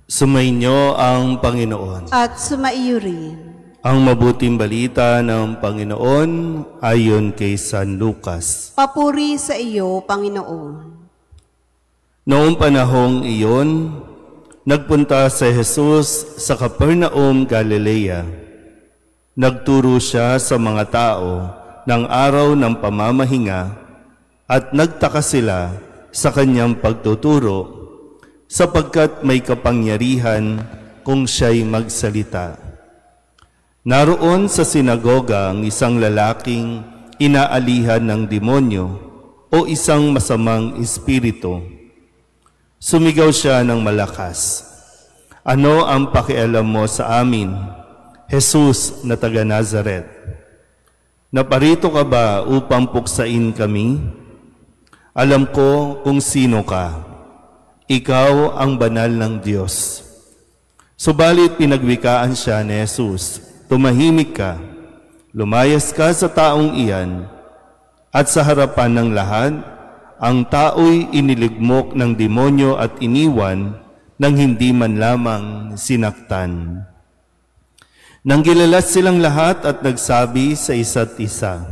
Sumainyo ang Panginoon. At sumaiyo rin. Ang mabuting balita ng Panginoon ayon kay San Lucas. Papuri sa iyo, Panginoon. Noong panahong iyon, nagpunta si Jesus sa Capernaum, Galilea. Nagturo siya sa mga tao ng araw ng pamamahinga at nagtaka sila sa kanyang pagtuturo sapagkat may kapangyarihan kung siya'y magsalita. Naroon sa sinagoga ang isang lalaking inaalihan ng demonyo o isang masamang espiritu. Sumigaw siya ng malakas, "Ano ang pakialam mo sa amin, Jesus na taga Nazaret? Naparito ka ba upang puksain kami? Alam ko kung sino ka. Ikaw ang banal ng Diyos." Subalit pinagwikaan siya ni Jesus, "Tumahimik ka, lumayas ka sa taong iyan." At sa harapan ng lahat, ang tao'y iniligmok ng demonyo at iniwan nang hindi man lamang sinaktan. Nanggilalas silang lahat at nagsabi sa isa't isa,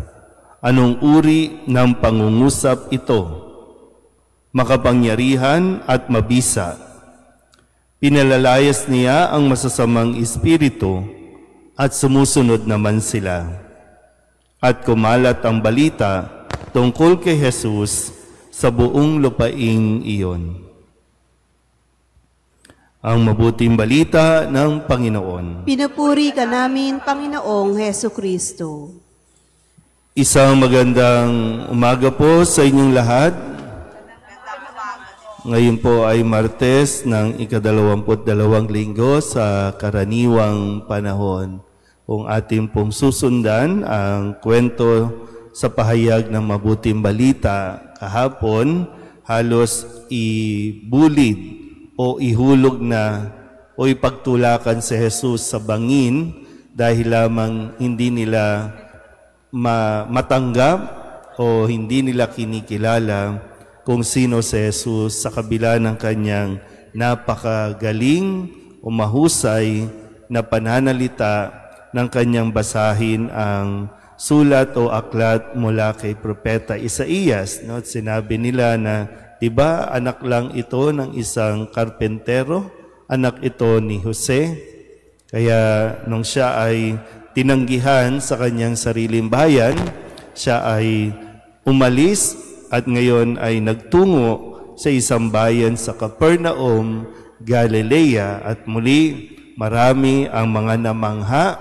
"Anong uri ng pangungusap ito? Makapangyarihan at mabisa. Pinalalayas niya ang masasamang espiritu at sumusunod naman sila." At kumalat ang balita tungkol kay Jesus sa buong lupaing iyon. Ang mabuting balita ng Panginoon. Pinupuri ka namin, Panginoong Hesukristo. Isang magandang umaga po sa inyong lahat. Ngayon po ay Martes ng ika-22 linggo sa karaniwang panahon. Kung ating pong susundan ang kwento sa pahayag ng mabuting balita kahapon, halos ibulid o ihulog na o ipagtulakan si Jesus sa bangin dahil lamang hindi nila matanggap o hindi nila kinikilala kung sino si Jesus sa kabila ng kanyang napakagaling o mahusay na pananalita ng kanyang basahin ang sulat o aklat mula kay Propeta Isaías. No? At sinabi nila na, diba, anak lang ito ng isang karpentero, anak ito ni Jose. Kaya nung siya ay tinanggihan sa kanyang sariling bayan, siya ay umalis at ngayon ay nagtungo sa isang bayan sa Capernaum, Galilea, at muli marami ang mga namangha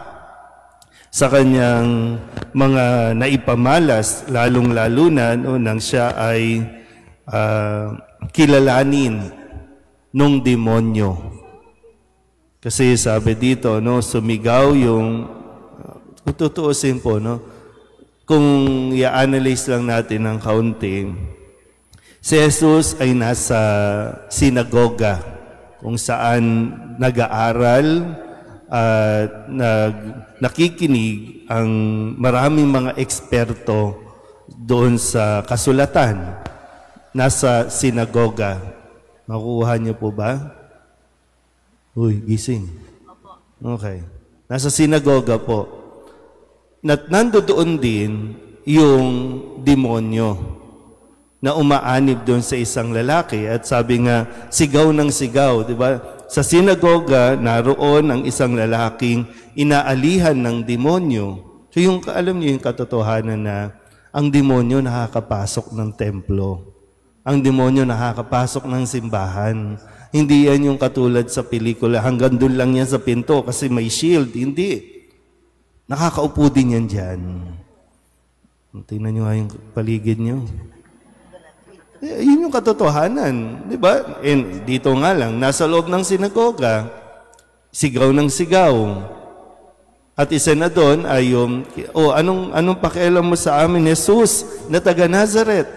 sa kanyang mga naipamalas, lalong-lalo na nang siya ay kilalanin nung demonyo. Kasi sabi dito, no, sumigaw yung, tutuusin po, no, kung i-analyze lang natin ng kaunti, si Jesus ay nasa sinagoga kung saan nag-aaral at nakikinig ang maraming mga eksperto doon sa kasulatan. Nasa sinagoga. Makuha niyo po ba? Uy, gising. Okay. Nasa sinagoga po. Nandoon din yung demonyo na umaanib doon sa isang lalaki at sabi nga, sigaw ng sigaw, di ba? Sa sinagoga, naroon ang isang lalaking inaalihan ng demonyo. So alam niyo yung katotohanan na ang demonyo nakakapasok ng templo. Ang demonyo nakakapasok ng simbahan. Hindi yan yung katulad sa pelikula, hanggang doon lang yan sa pinto kasi may shield. Hindi. Nakakaupo din yan dyan. Tingnan nyo nga yung paligid nyo. Yun yung katotohanan. Di ba? Dito nga lang, nasa loob ng sinagoga, sigaw ng sigaw. At isa na doon ay yung, anong pakialam mo sa amin, Jesus, na taga Nazaret?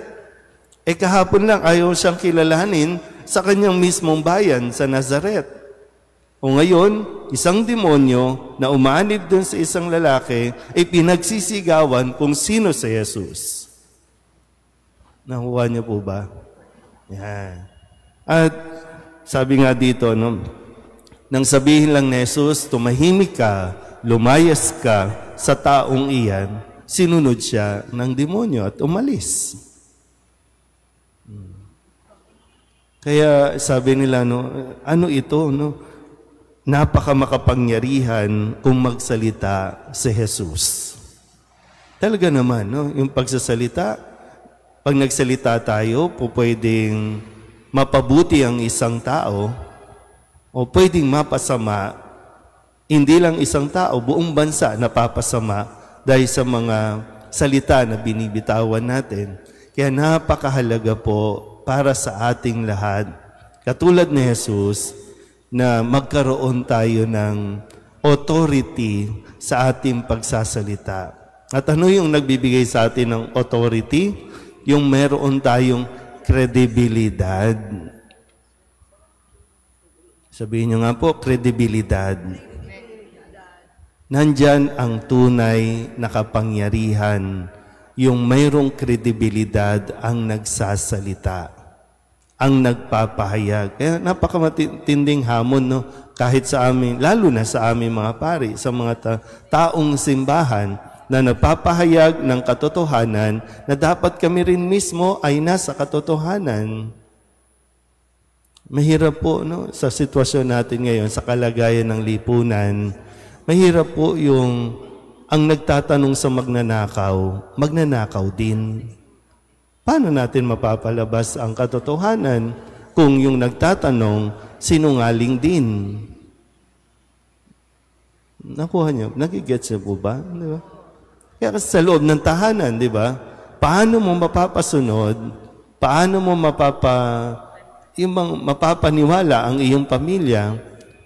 Kahapon lang ayaw siyang kilalanin sa kanyang mismong bayan sa Nazaret. O ngayon, isang demonyo na umanib doon sa isang lalaki ay pinagsisigawan kung sino si Jesus. Nakuha niyo po ba? Yan. At sabi nga dito, no, Nang sabihin lang ni Jesus, tumahimik ka, lumayas ka sa taong iyan, sinunod siya ng demonyo at umalis. Kaya sabi nila, no, ano ito? No? Napaka makapangyarihan kung magsalita si Jesus. Talaga naman, no? Yung pagsasalita, pag nagsalita tayo, pwedeng mapabuti ang isang tao o pwedeng mapasama, hindi lang isang tao, buong bansa napapasama dahil sa mga salita na binibitawan natin. Kaya napakahalaga po para sa ating lahat, katulad ni Jesus, na magkaroon tayo ng authority sa ating pagsasalita. At ano yung nagbibigay sa atin ng authority? Yung meron tayong kredibilidad. Sabihin nyo nga po, kredibilidad. Nandyan ang tunay na kapangyarihan, yung mayroong kredibilidad ang nagsasalita, ang nagpapahayag. Kaya napakamatinding hamon, no? Kahit sa amin, lalo na sa aming mga pari, sa mga taong simbahan na nagpapahayag ng katotohanan na dapat kami rin mismo ay nasa katotohanan. Mahirap po, no? Sa sitwasyon natin ngayon, sa kalagayan ng lipunan, mahirap po yung ang nagtatanong sa magnanakaw din. Paano natin mapapalabas ang katotohanan kung yung nagtatanong sinungaling din? Nakuha niyo? Nagigets niyo po ba? Di ba? Kaya kasi sa loob ng tahanan, di ba? Paano mo mapapasunod? Paano mo mapapaniwala ang iyong pamilya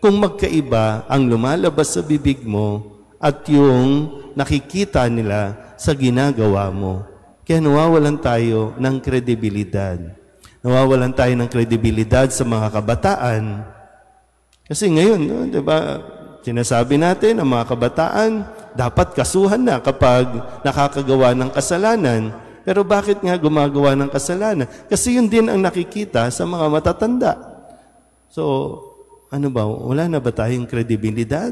kung magkaiba ang lumalabas sa bibig mo at yung nakikita nila sa ginagawa mo? Kaya nawawalan tayo ng kredibilidad. Nawawalan tayo ng kredibilidad sa mga kabataan. Kasi ngayon, no, di ba, sinasabi natin ang mga kabataan, dapat kasuhan na kapag nakakagawa ng kasalanan. Pero bakit nga gumagawa ng kasalanan? Kasi yun din ang nakikita sa mga matatanda. So, ano ba? Wala na ba tayong kredibilidad?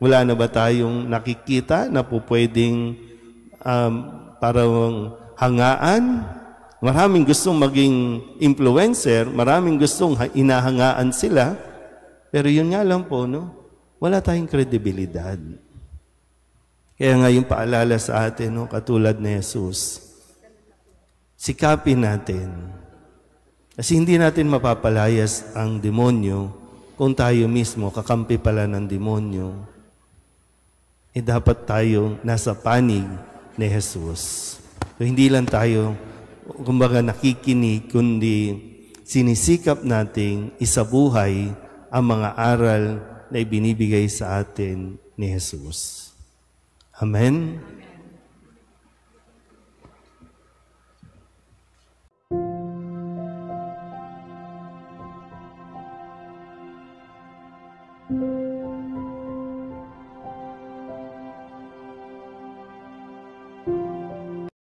Wala na ba tayong nakikita na po pwedeng parang hangaan? Maraming gustong maging influencer, maraming gustong inahangaan sila. Pero yun nga lang po, no? Wala tayong kredibilidad. Kaya nga yung paalala sa atin, no, katulad ni Jesus, sikapin natin. Kasi hindi natin mapapalayas ang demonyo kung tayo mismo kakampi pala ng demonyo. Dapat tayo nasa panig ni Jesus. So, hindi lang tayo, kumbaga, nakikinig, kundi sinisikap nating isabuhay ang mga aral na ibinibigay sa atin ni Jesus. Amen? Amen.